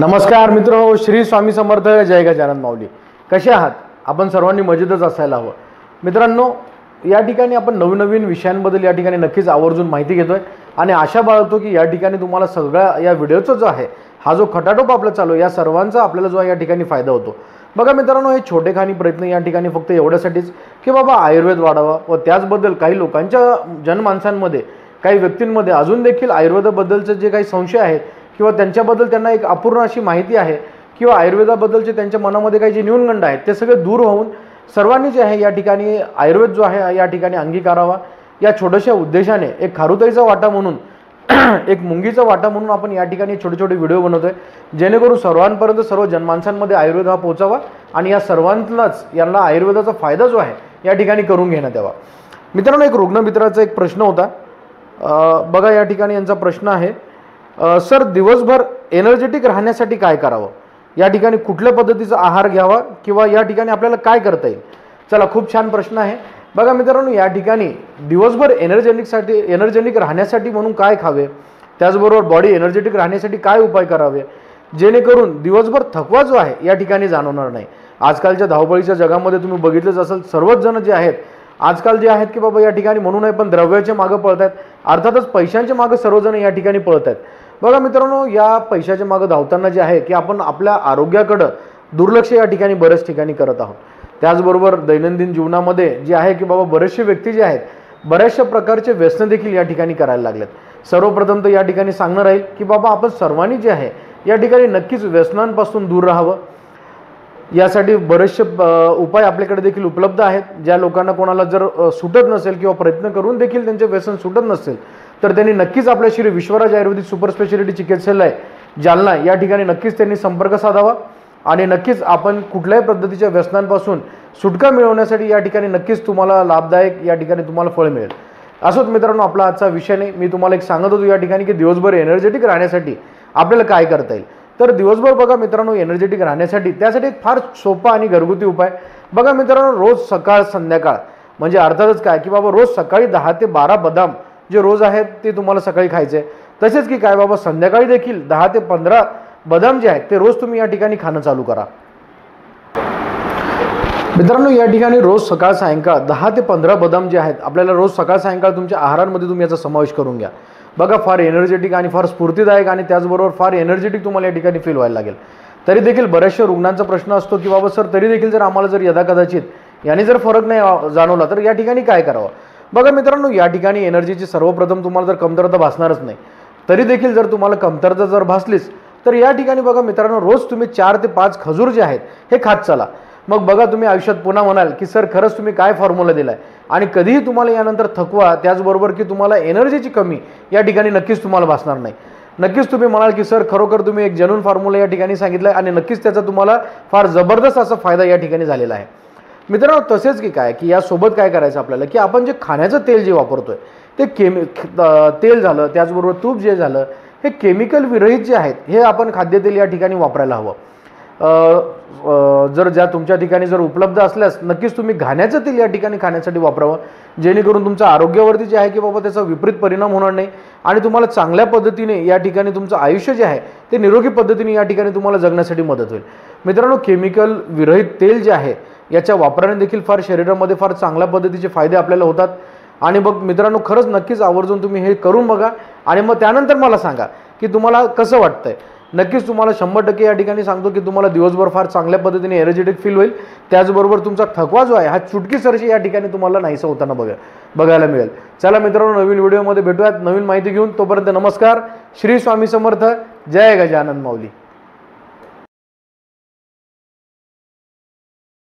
नमस्कार मित्रो, श्री स्वामी समर्थ, जय गजानन माऊली. कसे आहात आपण? सर्वांनी मजेतच असायला हवं. मित्रांनो, या ठिकाणी आपण नवीन विषयांबद्दल या ठिकाणी नक्कीच आवर्जून माहिती घेतोय आणि आशा बाळगतो की या ठिकाणी तुम्हाला सगळ्या या व्हिडिओचा जो आहे हा जो खटाटोप आपला चालू आहे या सर्वांचा आपल्याला जो आहे या ठिकाणी फायदा होतो. बघा मित्रांनो, हे छोटेखानी प्रयत्न या ठिकाणी फक्त एवढ्यासाठीच की बाबा आयुर्वेद वाढावा व त्याचबद्दल काही लोकांच्या जनमानसांमध्ये काही व्यक्तींमध्ये अजून देखील आयुर्वेदाबद्दलचे जे काही संशय आहेत किंवा त्यांच्याबद्दल त्यांना एक अपूर्ण अशी माहिती आहे किंवा आयुर्वेदाबद्दलचे त्यांच्या मनामध्ये काही जे न्यूनगंड आहेत ते सगळे दूर होऊन सर्वांनी जे आहे या ठिकाणी आयुर्वेद जो आहे या ठिकाणी अंगीकारावा या छोट्याशा उद्देशाने एक खारुताईचा वाटा म्हणून एक मुंगीचा वाटा म्हणून आपण या ठिकाणी छोटे छोटे व्हिडिओ बनवतोय जेणेकरून सर्वांपर्यंत सर्व जनमानसांमध्ये आयुर्वेद हा पोहोचावा आणि या सर्वांनाच यांना आयुर्वेदाचा फायदा जो आहे या ठिकाणी करून घेण्यात यावा. मित्रांनो, एक रुग्णमित्राचा एक प्रश्न होता. बघा या ठिकाणी यांचा प्रश्न आहे, सर दिवसभर एनर्जेटिक राहण्यासाठी काय करावं, या ठिकाणी कुठल्या पद्धतीचा आहार घ्यावा किंवा या ठिकाणी आपल्याला काय करता येईल. चला, खूप छान प्रश्न आहे. बघा मित्रांनो, या ठिकाणी दिवसभर एनर्जेटिक राहण्यासाठी म्हणून काय खावे, त्याचबरोबर बॉडी एनर्जेटिक राहण्यासाठी काय उपाय करावे जेणेकरून दिवसभर थकवा जो आहे या ठिकाणी जाणवणार नाही. आजकालच्या धावपळीच्या जगामध्ये तुम्ही बघितलंच असेल, सर्वच जण जे आहेत आजकाल जे आहेत की बाबा या ठिकाणी म्हणून आहे पण द्रव्याच्या मागे पळत आहेत, अर्थातच पैशांच्या मागे सर्वजण या ठिकाणी पळत आहेत. बघा मित्रांनो, या पैशाच्या मागे धावताना जे आहे की आपण आपल्या आरोग्याकडे दुर्लक्ष या ठिकाणी बऱ्याच ठिकाणी करत आहोत. त्याचबरोबर दैनंदिन जीवनामध्ये जे आहे की बाबा बरेचसे व्यक्ती जे आहेत बऱ्याचशा प्रकारचे व्यसन देखील या ठिकाणी करायला लागलेत. सर्वप्रथम तर या ठिकाणी सांगणार राहील की बाबा आपण सर्वांनी जे आहे या ठिकाणी नक्कीच व्यसनांपासून दूर राहावं. यासाठी बरेचसे उपाय आपल्याकडे देखील उपलब्ध आहेत. ज्या लोकांना कोणाला जर सुटत नसेल किंवा प्रयत्न करून देखील त्यांचे व्यसन सुटत नसेल तर त्यांनी नक्कीच आपल्या श्री विश्वराज आयुर्वेदिक सुपर स्पेशालिटी चिकित्सालय जालना या ठिकाणी नक्कीच त्यांनी संपर्क साधावा आणि नक्कीच आपण कुठल्याही पद्धतीच्या व्यसनांपासून सुटका मिळवण्यासाठी या ठिकाणी नक्कीच तुम्हाला लाभदायक या ठिकाणी तुम्हाला फळ मिळेल. असोच मित्रांनो, आपला आजचा विषय नाही, मी तुम्हाला एक सांगत होतो या ठिकाणी की दिवसभर एनर्जेटिक राहण्यासाठी आपल्याला काय करता येईल. तर दिवसभर बघा मित्रांनो, एनर्जेटिक राहण्यासाठी त्यासाठी एक फार सोपा आणि घरगुती उपाय. बघा मित्रांनो, रोज सकाळ संध्याकाळ म्हणजे अर्थातच काय की बाबा रोज सकाळी 10 ते 12 बदाम जे रोज आहेत ते तुम्हाला सकाळी खायचे. तसेच की काय बाबा संध्याकाळी देखील 10 ते 15 बदाम जे आहेत ते रोज तुम्ही या ठिकाणी खाणं चालू करा. मित्रांनो, या ठिकाणी रोज सकाळ सायंकाळ 10 ते 15 बदाम जे आहेत आपल्याला रोज सकाळ सायंकाळ तुमच्या आहारामध्ये तुम्ही याचा समावेश करून घ्या. बघा, फार एनर्जेटिक आणि फार स्फूर्तीदायक आणि त्याचबरोबर फार एनर्जेटिक तुम्हाला या ठिकाणी फील व्हायला लागेल. तरी देखील बऱ्याचशा रुग्णांचा प्रश्न असतो की बाबा सर तरी देखील जर आम्हाला जर यदाकदाचित याने जर फरक नाही जाणवला तर या ठिकाणी काय करावं. बघा मित्रांनो, या ठिकाणी एनर्जीची सर्वप्रथम तुम्हाला जर कमतरता भासणारच नाही, तरी देखील जर तुम्हाला कमतरता जर भासलीच तर या ठिकाणी बघा मित्रांनो, रोज तुम्ही 4 ते 5 खजूर जे आहेत हे खात चला. मग बघा तुम्ही आयुष्यात पुन्हा म्हणाल की सर खरंच तुम्ही काय फॉर्म्युला दिलाय आणि कधीही तुम्हाला यानंतर थकवा त्याचबरोबर की तुम्हाला एनर्जीची कमी या ठिकाणी नक्कीच तुम्हाला भासणार नाही. नक्कीच तुम्ही म्हणाल की सर खरोखर तुम्ही एक जेन्युइन फॉर्म्युला या ठिकाणी सांगितलाय आणि नक्कीच त्याचा तुम्हाला फार जबरदस्त असा फायदा या ठिकाणी झालेला आहे. मित्रांनो, तसेच की काय की यासोबत काय करायचं आपल्याला की आपण जे खाण्याचं तेल जे वापरतोय ते तेल झालं त्याचबरोबर तूप जे झालं हे केमिकल विरहित जे आहेत हे आपण खाद्यतेल या ठिकाणी वापरायला हवं. जर ज्या तुमच्या ठिकाणी जर उपलब्ध असल्यास नक्कीच तुम्ही घाण्याचं तेल या ठिकाणी खाण्यासाठी वापरावं जेणेकरून तुमच्या आरोग्यावरती जे आहे की बाबा त्याचा विपरीत परिणाम होणार नाही आणि तुम्हाला चांगल्या पद्धतीने या ठिकाणी तुमचं आयुष्य जे आहे ते निरोगी पद्धतीने या ठिकाणी तुम्हाला जगण्यासाठी मदत होईल. मित्रांनो, केमिकल विरहित तेल जे आहे याच्या वापराने देखील फार शरीरामध्ये फार चांगल्या पद्धतीचे फायदे आपल्याला होतात. आणि बघ मित्रांनो, खरंच नक्कीच आवर्जून तुम्ही हे करून बघा आणि मग त्यानंतर मला सांगा की तुम्हाला कसं वाटतंय. नक्कीच तुम्हाला 100% या ठिकाणी सांगतो की तुम्हाला दिवसभर फार चांगल्या पद्धतीने एनर्जेटिक फील होईल. त्याचबरोबर तुमचा थकवा जो आहे हा चुटकीसरशी या ठिकाणी तुम्हाला नाहीसा होताना बघायला मिळेल. चला मित्रांनो, नवीन व्हिडिओमध्ये भेटूयात नवीन माहिती घेऊन. तोपर्यंत नमस्कार. श्री स्वामी समर्थ. जय गजानन माऊली.